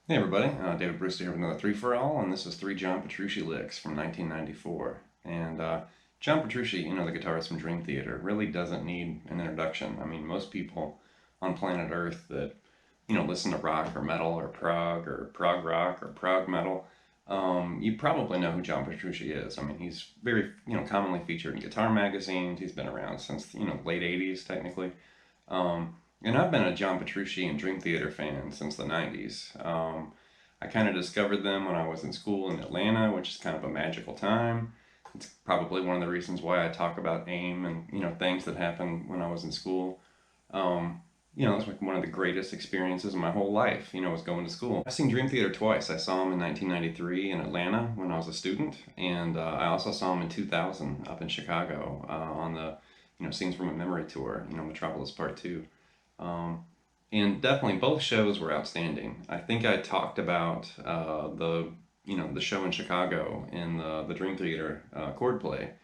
Hey everybody, David Brewster here with another 3 for All, and this is 3 John Petrucci licks from 1994. And John Petrucci, the guitarist from Dream Theater, really doesn't need an introduction. I mean, most people on planet Earth that, listen to rock or metal or prog rock or prog metal, you probably know who John Petrucci is. I mean, he's very, commonly featured in guitar magazines. He's been around since, late 80s technically. And I've been a John Petrucci and Dream Theater fan since the 90s. I kind of discovered them when I was in school in Atlanta, which is kind of a magical time. It's probably one of the reasons why I talk about AIM and, things that happened when I was in school. It's like one of the greatest experiences of my whole life, was going to school. I've seen Dream Theater twice. I saw them in 1993 in Atlanta when I was a student, and I also saw them in 2000 up in Chicago on the, Scenes from a Memory tour, Metropolis Part 2. Um, and definitely both shows were outstanding. I think I talked about the show in Chicago in the Dream Theater chord play.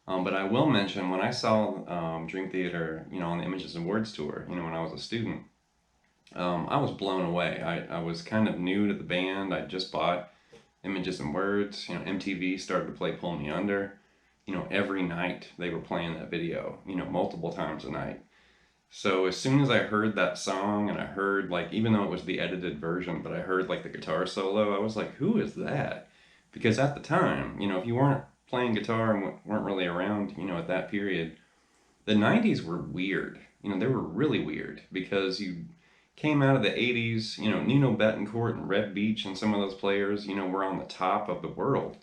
But I will mention when I saw Dream Theater, on the Images and Words tour, when I was a student, I was blown away. I was kind of new to the band. I just bought Images and Words. MTV started to play Pull Me Under. Every night they were playing that video, multiple times a night. So as soon as I heard that song and I heard like, even though it was the edited version, but I heard like the guitar solo, I was like, who is that? Because at the time, if you weren't playing guitar and weren't really around, at that period, the 90s were weird. They were really weird because you came out of the 80s, Nino Bettencourt and Red Beach and some of those players, were on the top of the world.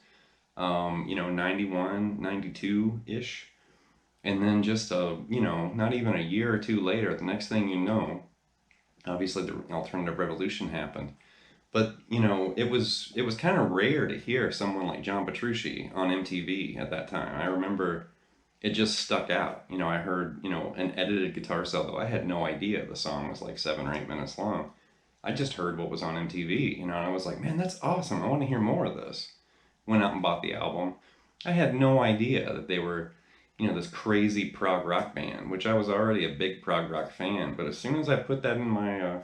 91, 92-ish. And then just not even a year or two later, the next thing you know, obviously the alternative revolution happened. But it was kind of rare to hear someone like John Petrucci on MTV at that time. I remember it just stuck out. I heard an edited guitar solo. I had no idea the song was like 7 or 8 minutes long. I just heard what was on MTV, and I was like, man, that's awesome. I want to hear more of this. Went out and bought the album. I had no idea that they were this crazy prog rock band, which I was already a big prog rock fan. But as soon as I put that in my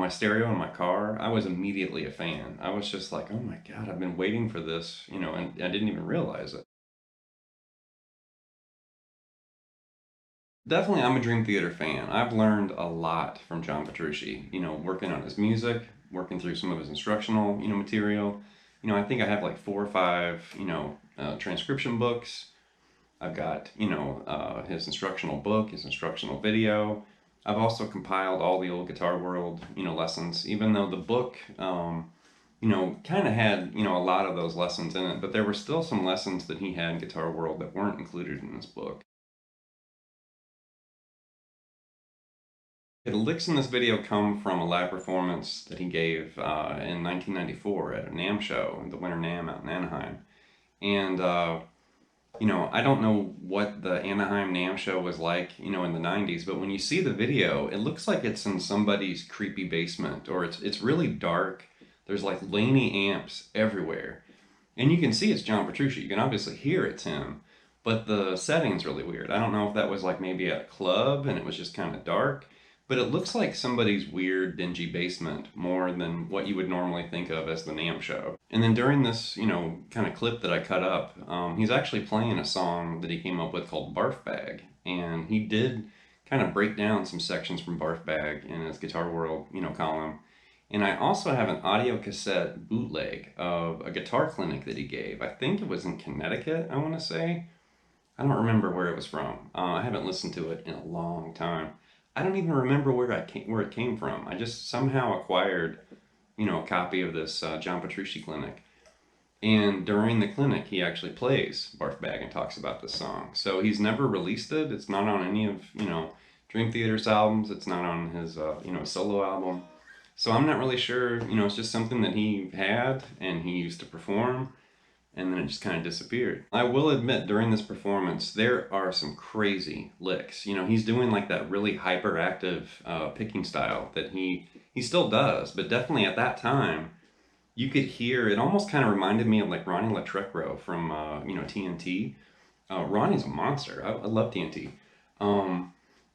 stereo in my car, I was immediately a fan. I was just like, oh my God, I've been waiting for this, and I didn't even realize it. Definitely, I'm a Dream Theater fan. I've learned a lot from John Petrucci, working on his music, working through some of his instructional, material. I think I have like 4 or 5, transcription books. I've got, his instructional book, his instructional video. I've also compiled all the old Guitar World, lessons, even though the book, kind of had, a lot of those lessons in it, but there were still some lessons that he had in Guitar World that weren't included in this book. The licks in this video come from a live performance that he gave in 1994 at a NAMM show, the Winter NAMM out in Anaheim. And I don't know what the Anaheim NAMM show was like, in the 90s, but when you see the video, it looks like it's in somebody's creepy basement, or it's really dark. There's like Laney amps everywhere. And you can see it's John Petrucci. You can obviously hear it's him, but the setting's really weird. I don't know if that was like maybe at a club and it was just kind of dark, but it looks like somebody's weird, dingy basement more than what you would normally think of as the NAMM show. And then during this, kind of clip that I cut up, he's actually playing a song that he came up with called Barf Bag. And he did kind of break down some sections from Barf Bag in his Guitar World, column. And I also have an audio cassette bootleg of a guitar clinic that he gave. I think it was in Connecticut, I want to say. I don't remember where it was from. I haven't listened to it in a long time. I don't even remember where it came from. I just somehow acquired, a copy of this John Petrucci clinic. And during the clinic, he actually plays Barf Bag and talks about this song. So he's never released it. It's not on any of, Dream Theater's albums. It's not on his, solo album. So I'm not really sure, it's just something that he had and he used to perform, and then it just kind of disappeared. I will admit, during this performance, there are some crazy licks. He's doing like that really hyperactive picking style that he still does, but definitely at that time, you could hear, it almost kind of reminded me of like Ronnie Latrecro from, TNT. Ronnie's a monster. I love TNT.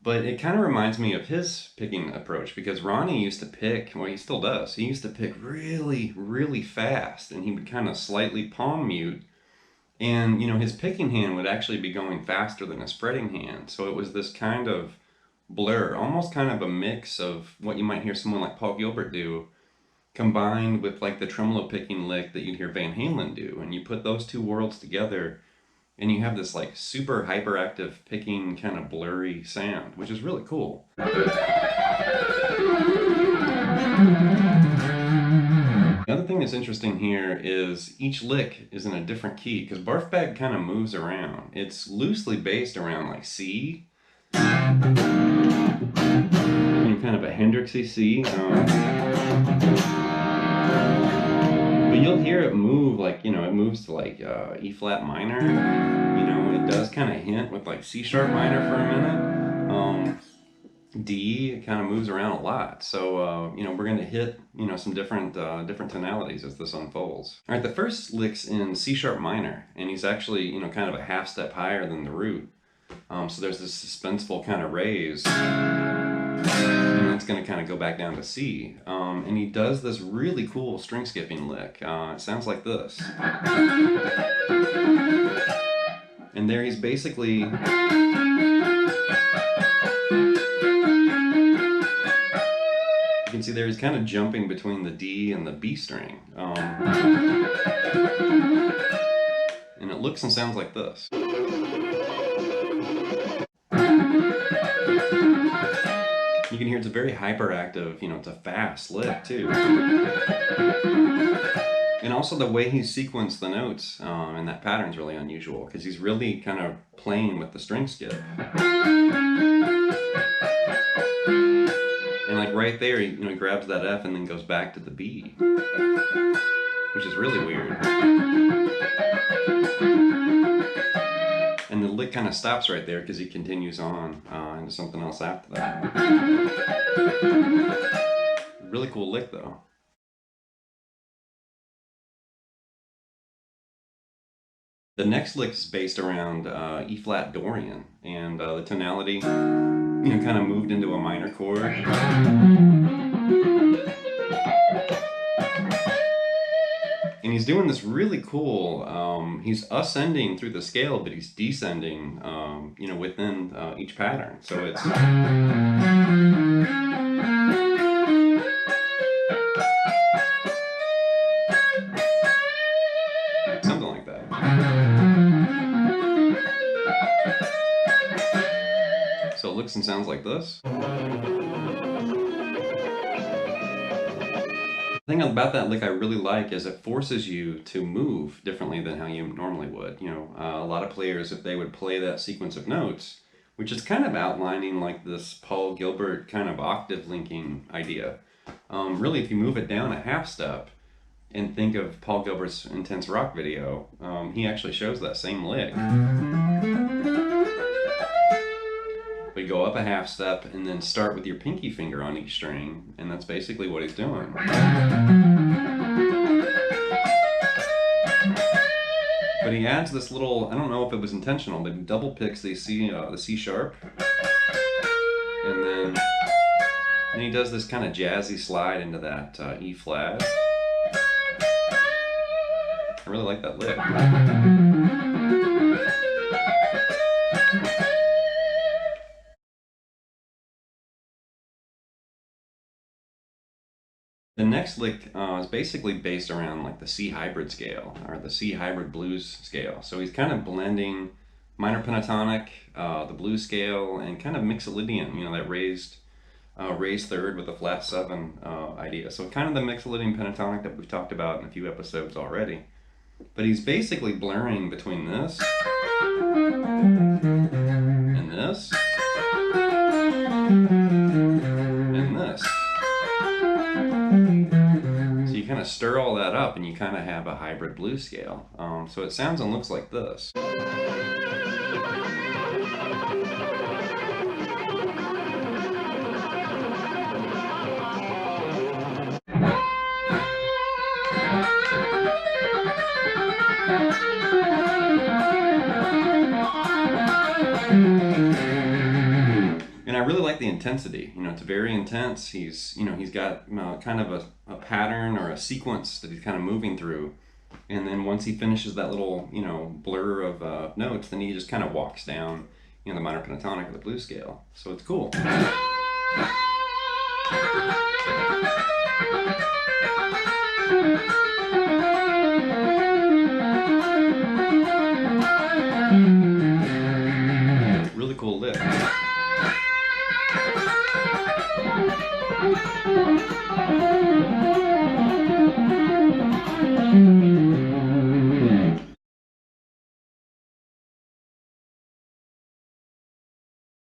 But it kind of reminds me of his picking approach, because Ronnie used to pick, well, he still does, he used to pick really, really fast, and he would kind of slightly palm mute, and his picking hand would actually be going faster than his fretting hand. So it was this kind of blur, almost kind of a mix of what you might hear someone like Paul Gilbert do, combined with like the tremolo picking lick that you'd hear Van Halen do. And you put those two worlds together, and you have this like super hyperactive picking kind of blurry sound, which is really cool. Another thing that's interesting here is each lick is in a different key, because Barf Bag kind of moves around. It's loosely based around like C, and kind of a Hendrixy C. But you'll hear it move like, it moves to like E flat minor. It does kind of hint with like C sharp minor for a minute. D, it kind of moves around a lot. So, we're going to hit, some different tonalities as this unfolds. All right, the first lick's in C sharp minor, and he's actually, kind of a half step higher than the root. So there's this suspenseful kind of raise, and that's going to kind of go back down to C. And he does this really cool string skipping lick. It sounds like this. And there he's basically... You can see there he's kind of jumping between the D and the B string. And it looks and sounds like this. You can hear it's a very hyperactive, it's a fast lick too. And also the way he's sequenced the notes and that pattern's really unusual, because he's really kind of playing with the string skip. And like right there, he grabs that F and then goes back to the B, which is really weird. And the lick kind of stops right there because he continues on into something else after that. Really cool lick though. The next lick is based around E flat Dorian, and the tonality, kind of moved into a minor chord. And he's doing this really cool, he's ascending through the scale, but he's descending, within each pattern. So it's... something like that. So it looks and sounds like this. The thing about that lick I really like is it forces you to move differently than how you normally would. A lot of players, if they would play that sequence of notes, which is kind of outlining like this Paul Gilbert kind of octave linking idea. Really, if you move it down a half step and think of Paul Gilbert's Intense Rock video, he actually shows that same lick. But go up a half step and then start with your pinky finger on each string, and that's basically what he's doing. But he adds this little, I don't know if it was intentional, but he double picks the C sharp, and then he does this kind of jazzy slide into that E flat. I really like that lick. The next lick is basically based around like the C hybrid scale, or the C hybrid blues scale. So he's kind of blending minor pentatonic, the blues scale, and kind of mixolydian, that raised third with a flat 7 idea. So kind of the mixolydian pentatonic that we've talked about in a few episodes already. But he's basically blurring between this and this and this. So you kind of stir all that up and you kind of have a hybrid blues scale. So it sounds and looks like this. And I intensity. You know, it's very intense. He's, you know, he's got kind of a pattern or a sequence that he's kind of moving through. And then once he finishes that little, you know, blur of notes, then he just kind of walks down, you know, the minor pentatonic or the blues scale. So it's cool. Really cool lick.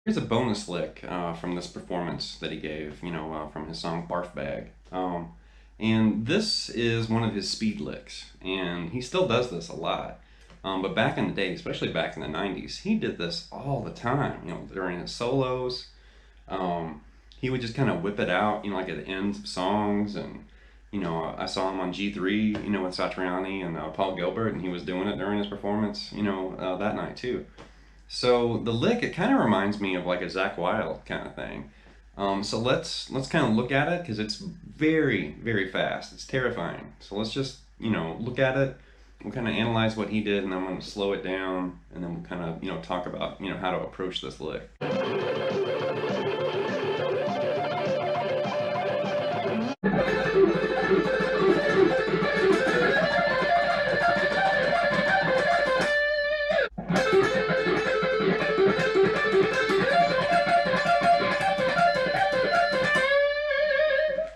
Here's a bonus lick from this performance that he gave, you know, from his song Barf Bag. And this is one of his speed licks, and he still does this a lot. But back in the day, especially back in the 90s, he did this all the time, you know, during his solos. He would just kind of whip it out, you know, like at the ends of songs. And, you know, I saw him on G3, you know, with Satriani and Paul Gilbert, and he was doing it during his performance, you know, that night too. So the lick, it kind of reminds me of like a Zakk Wylde kind of thing. So let's kind of look at it, because it's very, very fast. It's terrifying. So let's just, you know, look at it. We'll kind of analyze what he did, and then I'm going to slow it down, and then we'll kind of, you know, talk about, you know, how to approach this lick.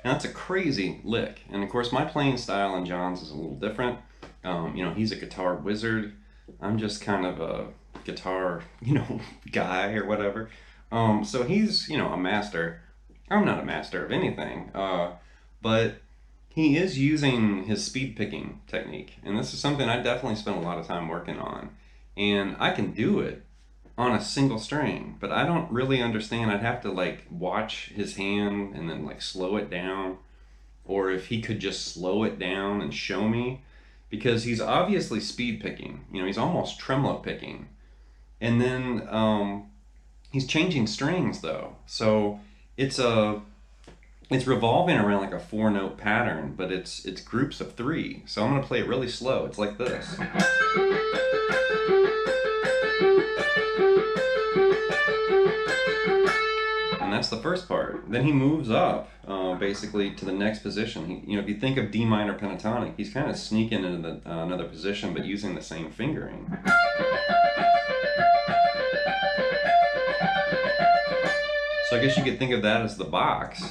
Now that's a crazy lick, and of course my playing style and John's is a little different. You know, he's a guitar wizard. I'm just kind of a guitar, you know, guy or whatever. So he's, you know, a master. I'm not a master of anything, but he is using his speed picking technique, and this is something I definitely spent a lot of time working on. And I can do it on a single string, but I don't really understand. I'd have to like watch his hand and then like slow it down, or if he could just slow it down and show me, because he's obviously speed picking, you know, he's almost tremolo picking. And then he's changing strings though. So it's revolving around like a 4-note pattern, but it's groups of 3. So I'm gonna play it really slow. It's like this. And that's the first part. Then he moves up basically to the next position. He, you know, if you think of D minor pentatonic, he's kind of sneaking into another position, but using the same fingering. So I guess you could think of that as the box.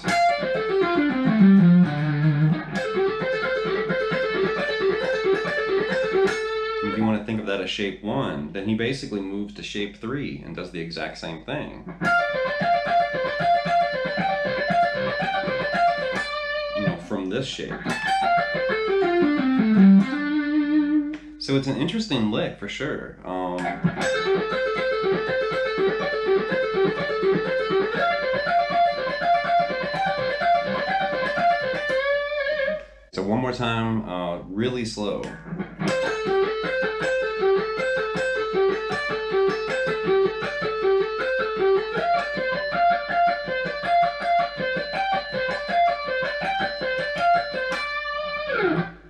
If you want to think of that as shape 1, then he basically moves to shape 3 and does the exact same thing. You know, from this shape. So it's an interesting lick for sure. So one more time, really slow.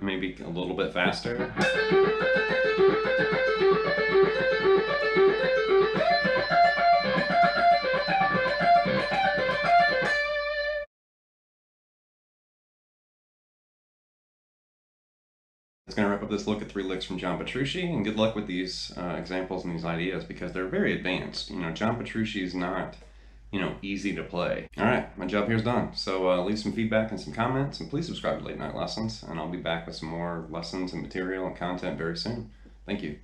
Maybe a little bit faster. It's going to wrap up this look at 3 licks from John Petrucci, and good luck with these examples and these ideas, because they're very advanced. You know, John Petrucci is not, you know, easy to play. All right, my job here is done. So leave some feedback and some comments, and please subscribe to Late Night Lessons, and I'll be back with some more lessons and material and content very soon. Thank you.